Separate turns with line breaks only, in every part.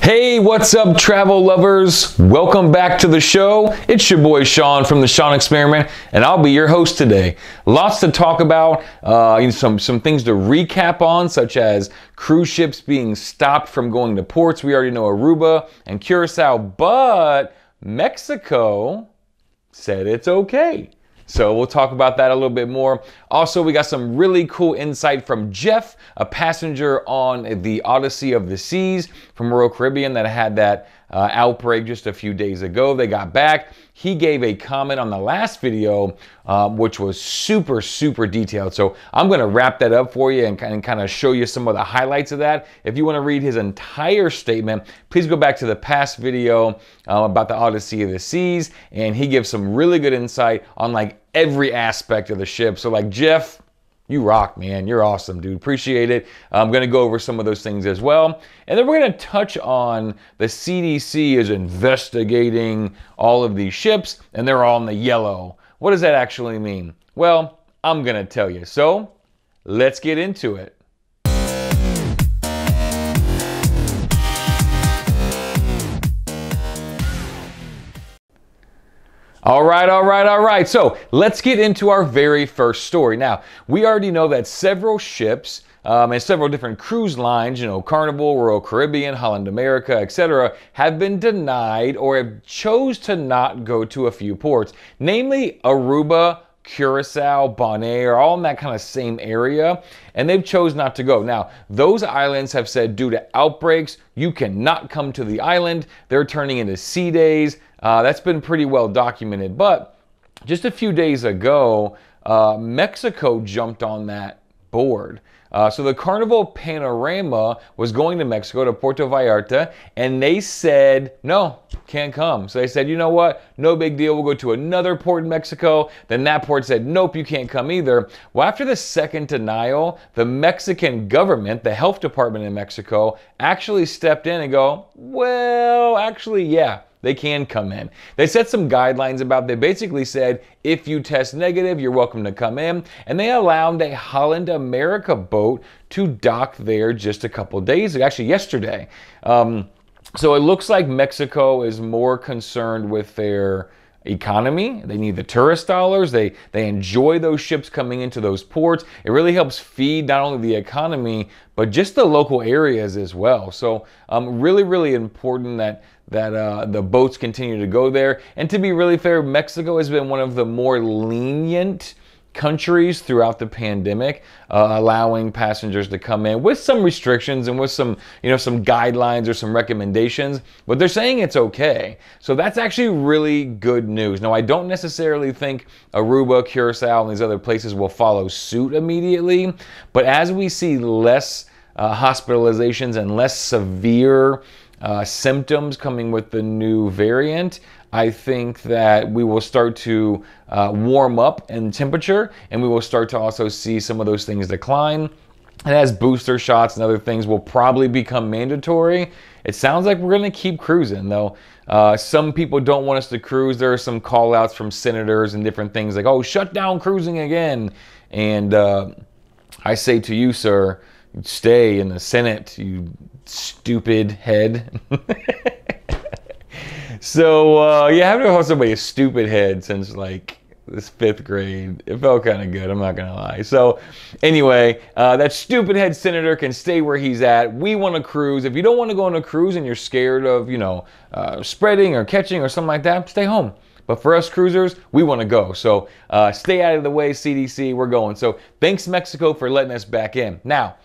Hey, what's up, travel lovers? Welcome back to the show. It's your boy Sean from the Sean Experiment, and I'll be your host today. Lots to talk about, some things to recap on, such as cruise ships being stopped from going to ports. We already know Aruba and Curacao, but Mexico said it's okay. So we'll talk about that a little bit more. Also, we got some really cool insight from Jeff, a passenger on the Odyssey of the Seas from Royal Caribbean that had that outbreak just a few days ago. They got back. He gave a comment on the last video, which was super detailed. So I'm going to wrap that up for you and kind of show you some of the highlights of that. If you want to read his entire statement, please go back to the past video about the Odyssey of the Seas, and he gives some really good insight on like every aspect of the ship. So like, Jeff, you rock, man. You're awesome, dude. Appreciate it. I'm going to go over some of those things as well. And then we're going to touch on the CDC is investigating all of these ships, and they're all in the yellow. What does that actually mean? Well, I'm going to tell you. So let's get into it. All right. So let's get into our very first story. Now, we already know that several ships and several different cruise lines, Carnival, Royal Caribbean, Holland America, etc., have been denied or have chose to not go to a few ports, namely Aruba, Curacao, Bonaire, are all in that kind of same area, and they've chose not to go. Now, those islands have said due to outbreaks, you cannot come to the island. They're turning into sea days. That's been pretty well documented, but just a few days ago, Mexico jumped on that board. So the Carnival Panorama was going to Mexico, to Puerto Vallarta, and they said, no, can't come. So they said, you know what? No big deal. We'll go to another port in Mexico. Then that port said, nope, you can't come either. Well, after the second denial, the Mexican government, the health department in Mexico, actually stepped in and go, well, actually, yeah, they can come in. They set some guidelines about, they basically said, if you test negative, you're welcome to come in. And they allowed a Holland America boat to dock there just a couple days ago, actually yesterday. So it looks like Mexico is more concerned with their economy. They need the tourist dollars. They enjoy those ships coming into those ports. It really helps feed not only the economy, but just the local areas as well. So really important that the boats continue to go there. And to be really fair, Mexico has been one of the more lenient countries throughout the pandemic, allowing passengers to come in with some restrictions and with some guidelines or some recommendations, but they're saying it's okay. So that's actually really good news. Now, I don't necessarily think Aruba, Curacao, and these other places will follow suit immediately, but as we see less hospitalizations and less severe symptoms coming with the new variant, I think that we will start to warm up in temperature, and we will start to also see some of those things decline. And as booster shots and other things will probably become mandatory, it sounds like we're going to keep cruising, though. Some people don't want us to cruise. There are some call outs from senators and different things like, oh, shut down cruising again. And I say to you, sir, stay in the Senate, you stupid head. So yeah, I haven't called somebody a stupid head since like this 5th grade. It felt kind of good, I'm not gonna lie. So anyway, that stupid head senator can stay where he's at. We want to cruise. If you don't want to go on a cruise and you're scared of spreading or catching or something like that, stay home. But for us cruisers, we want to go. So stay out of the way, CDC, we're going. So thanks, Mexico, for letting us back in. Now,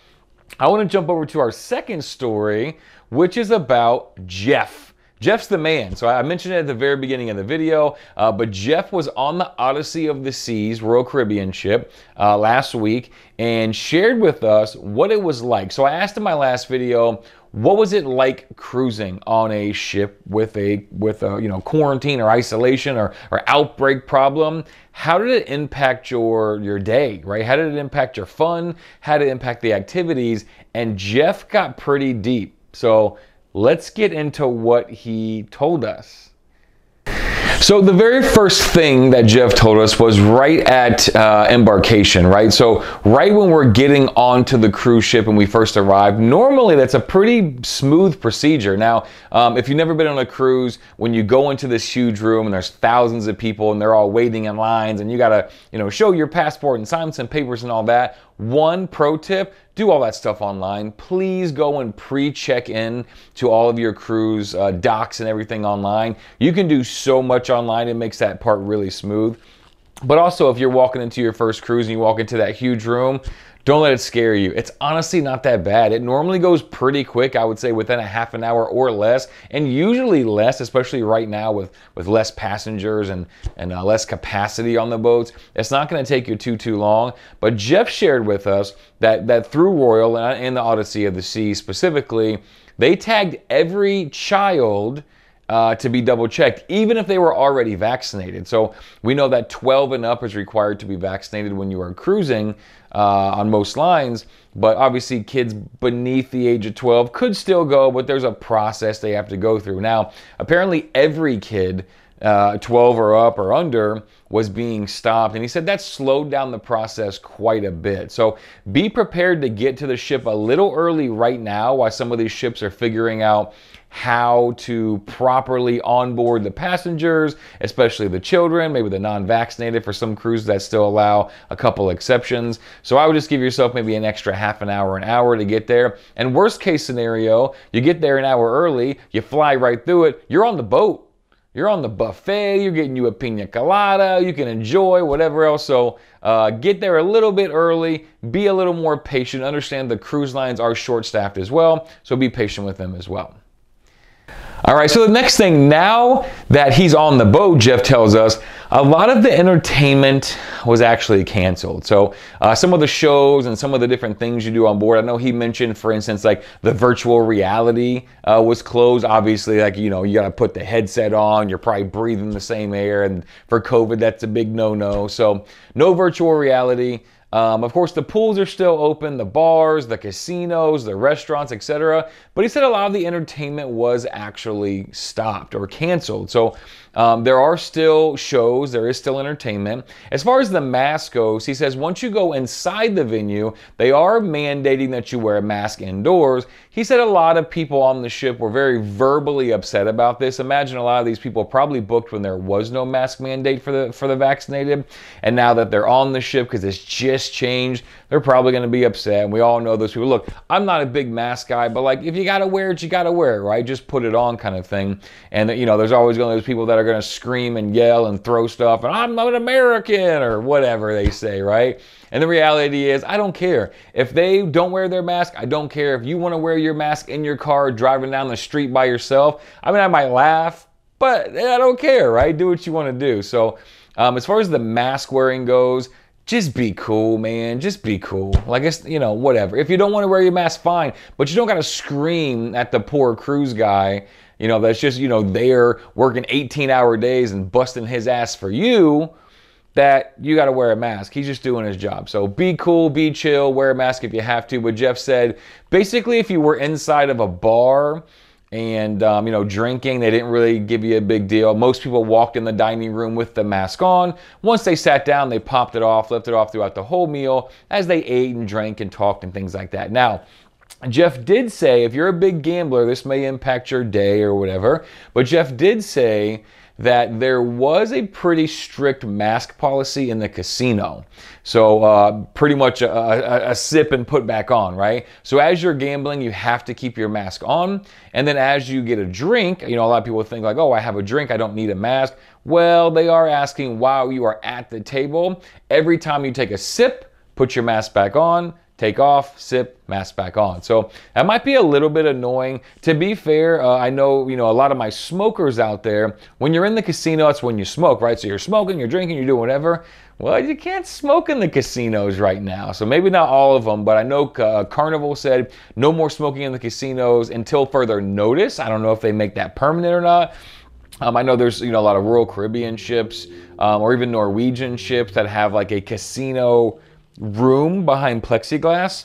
I want to jump over to our second story, which is about Jeff. Jeff's the man. So I mentioned it at the very beginning of the video, but Jeff was on the Odyssey of the Seas, Royal Caribbean ship, last week, and shared with us what it was like. So I asked in my last video, what was it like cruising on a ship with a quarantine or isolation or outbreak problem? How did it impact your day, right? How did it impact your fun? How did it impact the activities? And Jeff got pretty deep. So let's get into what he told us. So the very first thing that Jeff told us was right at embarkation, right? So right when we're getting onto the cruise ship and we first arrive, normally that's a pretty smooth procedure. Now, if you've never been on a cruise, when you go into this huge room and there's thousands of people and they're all waiting in lines and you gotta, show your passport and sign some papers and all that. One pro tip, do all that stuff online. Please go and pre-check in to all of your cruise docs and everything online. You can do so much online, it makes that part really smooth. But also, if you're walking into your first cruise and you walk into that huge room, don't let it scare you. It's honestly not that bad. It normally goes pretty quick, I would say within a half an hour or less, and usually less, especially right now with less passengers and less capacity on the boats. It's not gonna take you too long, but Jeff shared with us that through Royal and the Odyssey of the Seas specifically, they tagged every child to be double checked, even if they were already vaccinated. So we know that 12 and up is required to be vaccinated when you are cruising on most lines, but obviously kids beneath the age of 12 could still go, but there's a process they have to go through. Now, apparently every kid 12 or up or under was being stopped, and he said that slowed down the process quite a bit. So be prepared to get to the ship a little early right now while some of these ships are figuring out how to properly onboard the passengers, especially the children, maybe the non-vaccinated. For some cruises that still allow a couple exceptions. So I would just give yourself maybe an extra half an hour to get there. And worst case scenario, you get there an hour early, you fly right through it, you're on the boat. You're on the buffet, you're getting you a pina colada, you can enjoy whatever else. So get there a little bit early, be a little more patient. Understand the cruise lines are short-staffed as well, so be patient with them as well. All right, so the next thing, now that he's on the boat, Jeff tells us, a lot of the entertainment was actually canceled. So some of the shows and some of the different things you do on board, I know he mentioned, for instance, like the virtual reality was closed. Obviously, like, you got to put the headset on, you're probably breathing the same air, and for COVID, that's a big no-no. So no virtual reality. Of course, the pools are still open, the bars, the casinos, the restaurants, etc. But he said a lot of the entertainment was actually stopped or canceled. So there are still shows, there is still entertainment. As far as the mask goes, he says once you go inside the venue, they are mandating that you wear a mask indoors. He said a lot of people on the ship were very verbally upset about this. Imagine a lot of these people probably booked when there was no mask mandate for the vaccinated, and now that they're on the ship because it's just changed, they're probably going to be upset. And we all know those people. Look, I'm not a big mask guy, but like if you got to wear it, you got to wear it, right? Just put it on, kind of thing. And there's always going to be those people that are going to scream and yell and throw stuff, and I'm an American or whatever they say, right? And the reality is, I don't care. If they don't wear their mask, I don't care. If you want to wear your mask in your car driving down the street by yourself, I mean, I might laugh, but I don't care, right? Do what you want to do. So as far as the mask wearing goes, just be cool, man. Just be cool. Like, it's, whatever. If you don't want to wear your mask, fine. But you don't got to scream at the poor cruise guy, that's just, there working 18-hour days and busting his ass for you, that you got to wear a mask. He's just doing his job. So be cool, be chill, wear a mask if you have to. But Jeff said, basically, if you were inside of a bar and, drinking, they didn't really give you a big deal. Most people walked in the dining room with the mask on. Once they sat down, they popped it off, left it off throughout the whole meal as they ate and drank and talked and things like that. Now, Jeff did say, if you're a big gambler, this may impact your day or whatever, but Jeff did say that there was a pretty strict mask policy in the casino. So pretty much a sip and put back on, right? So as you're gambling, you have to keep your mask on. And then as you get a drink, a lot of people think like, oh, I have a drink, I don't need a mask. Well, they are asking while you are at the table, every time you take a sip, put your mask back on, take off, sip, mask back on. So that might be a little bit annoying. To be fair, I know, a lot of my smokers out there, when you're in the casino, that's when you smoke, right? So you're smoking, you're drinking, you're doing whatever. Well, you can't smoke in the casinos right now. So maybe not all of them, but I know Carnival said no more smoking in the casinos until further notice. I don't know if they make that permanent or not. I know there's, a lot of Royal Caribbean ships or even Norwegian ships that have like a casino room behind plexiglass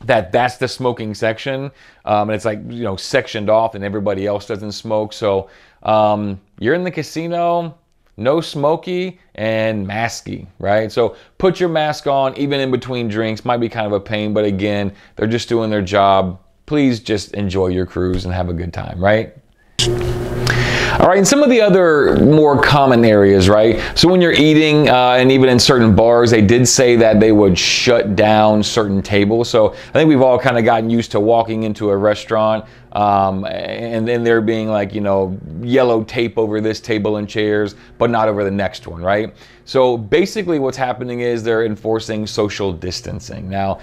that's the smoking section, and it's like sectioned off and everybody else doesn't smoke. So you're in the casino, no smoky, and masky, right? So put your mask on even in between drinks. Might be kind of a pain, but again, they're just doing their job. Please just enjoy your cruise and have a good time, right? All right, and some of the other more common areas, right? So when you're eating, and even in certain bars, they did say that they would shut down certain tables. So I think we've all kind of gotten used to walking into a restaurant, and then there being like, you know, yellow tape over this table and chairs, but not over the next one, right? So basically what's happening is they're enforcing social distancing. Now,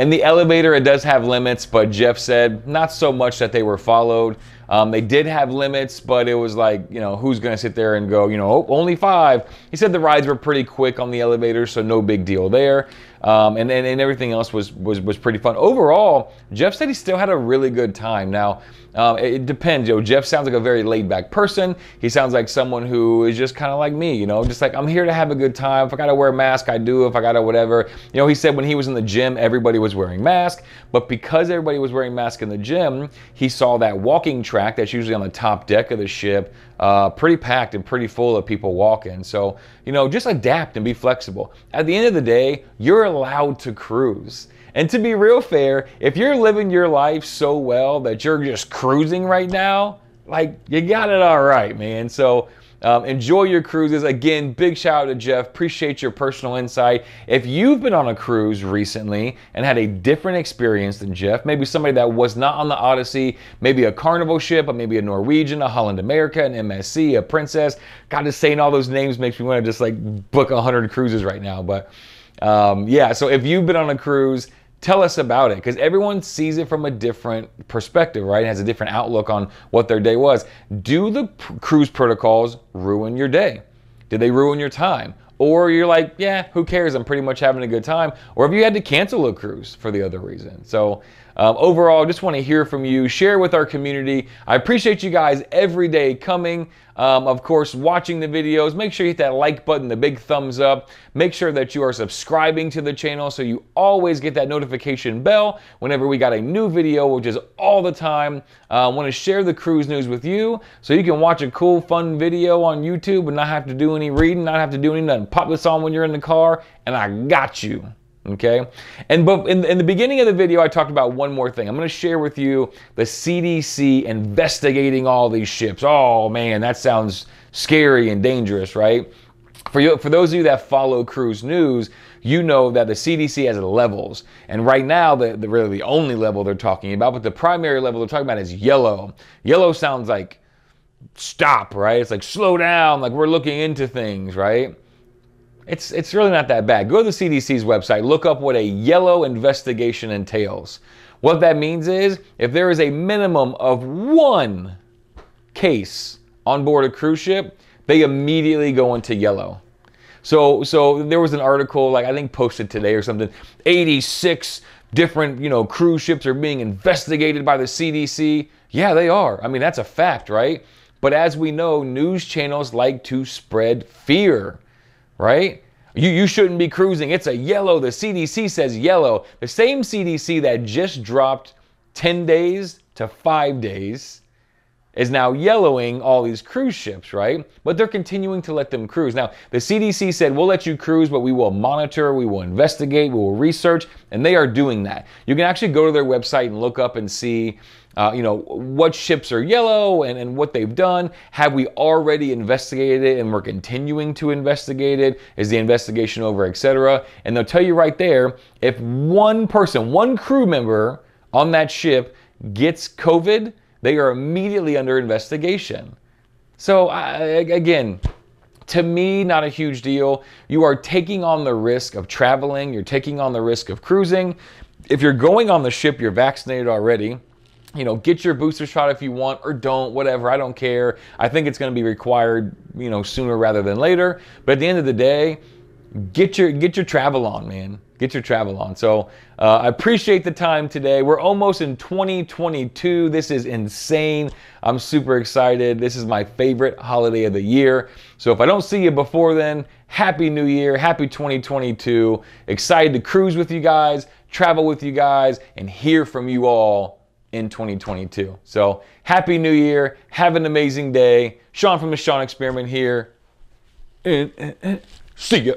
in the elevator, it does have limits, but Jeff said not so much that they were followed. They did have limits, but it was like, you know, who's going to sit there and go, you know, oh, only 5. He said the rides were pretty quick on the elevator, so no big deal there. And everything else was pretty fun. Overall, Jeff said he still had a really good time. Now, it depends. You know, Jeff sounds like a very laid-back person. He sounds like someone who is just kind of like me, you know, just like, I'm here to have a good time. If I got to wear a mask, I do. If I got to whatever. You know, he said when he was in the gym, everybody was wearing masks. But because everybody was wearing masks in the gym, he saw that walking track that's usually on the top deck of the ship, pretty packed and pretty full of people walking. So, you know, just adapt and be flexible. At the end of the day, you're allowed to cruise. And to be real fair, if you're living your life so well that you're just cruising right now, like, you got it all right, man. So enjoy your cruises. Again, big shout out to Jeff. Appreciate your personal insight. If you've been on a cruise recently and had a different experience than Jeff, maybe somebody that was not on the Odyssey, maybe a Carnival ship, but maybe a Norwegian, a Holland America, an MSC, a Princess. God, just saying all those names makes me want to just like book 100 cruises right now. But yeah, so if you've been on a cruise, tell us about it, because everyone sees it from a different perspective, right? It has a different outlook on what their day was. Do the cruise protocols ruin your day? Did they ruin your time? Or you're like, yeah, who cares? I'm pretty much having a good time. Or have you had to cancel a cruise for the other reason? So overall, just want to hear from you. Share with our community. I appreciate you guys every day coming. Of course, watching the videos. Make sure you hit that like button, the big thumbs up. Make sure that you are subscribing to the channel so you always get that notification bell whenever we got a new video, which is all the time. I want to share the cruise news with you so you can watch a cool, fun video on YouTube and not have to do any reading, not have to do any nothing. Pop this on when you're in the car, and I got you. Okay, and but in the beginning of the video, I talked about one more thing. I'm going to share with you the CDC investigating all these ships. Oh man, that sounds scary and dangerous, right? For those of you that follow cruise news, you know that the CDC has levels, and right now really the only level they're talking about, but the primary level they're talking about is yellow. Yellow sounds like stop, right? It's like slow down, like we're looking into things, right? It's really not that bad. Go to the CDC's website, look up what a yellow investigation entails. What that means is if there is a minimum of 1 case on board a cruise ship, they immediately go into yellow. So there was an article, like I think posted today or something, 86 different, you know, cruise ships are being investigated by the CDC. Yeah, they are. I mean, that's a fact, right? But as we know, news channels like to spread fear. Right? You shouldn't be cruising. It's a yellow. The CDC says yellow. The same CDC that just dropped 10 days to 5 days is now yellowing all these cruise ships, right? But they're continuing to let them cruise. Now, the CDC said, we'll let you cruise, but we will monitor, we will investigate, we will research, and they are doing that. You can actually go to their website and look up and see you know, what ships are yellow and what they've done. Have we already investigated it and we're continuing to investigate it? Is the investigation over, etc.? And they'll tell you right there, if one person, one crew member on that ship gets COVID, they are immediately under investigation. So again, to me, not a huge deal. You are taking on the risk of traveling. You're taking on the risk of cruising. If you're going on the ship, you're vaccinated already. You know, get your booster shot if you want, or don't, whatever, I don't care. I think it's going to be required, you know, sooner rather than later. But at the end of the day, get your travel on, man. Get your travel on. So I appreciate the time today. We're almost in 2022. This is insane. I'm super excited. This is my favorite holiday of the year. So if I don't see you before then, Happy New Year, Happy 2022. Excited to cruise with you guys, travel with you guys, and hear from you all in 2022. So Happy New Year. Have an amazing day. Sean from the Sean Experiment here. and see ya.